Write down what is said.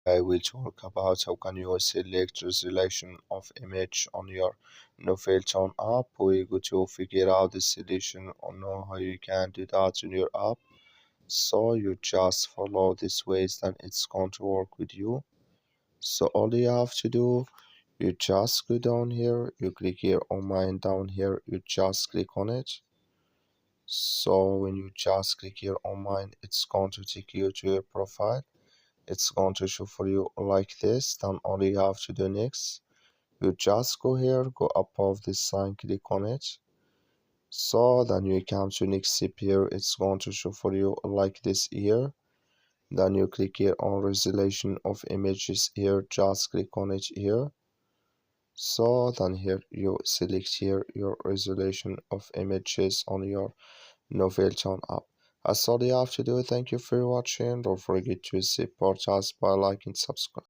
I will talk about how can you select resolution of image on your NovelToon app. We're going to figure out the solution or know how you can do that in your app. So you just follow this ways and it's going to work with you. So all you have to do, you just go down here, you click here on mine down here, you just click on it. So when you just click here on mine, it's going to take you to your profile. It's going to show for you like this. Then all you have to do next, you just go here, go above this sign, click on it. So then you come to next step here, it's going to show for you like this here. Then you click here on resolution of images here, just click on it here. So then here you select here your resolution of images on your NovelToon app. That's all you have to do. Thank you for watching. Don't forget to support us by liking, subscribe.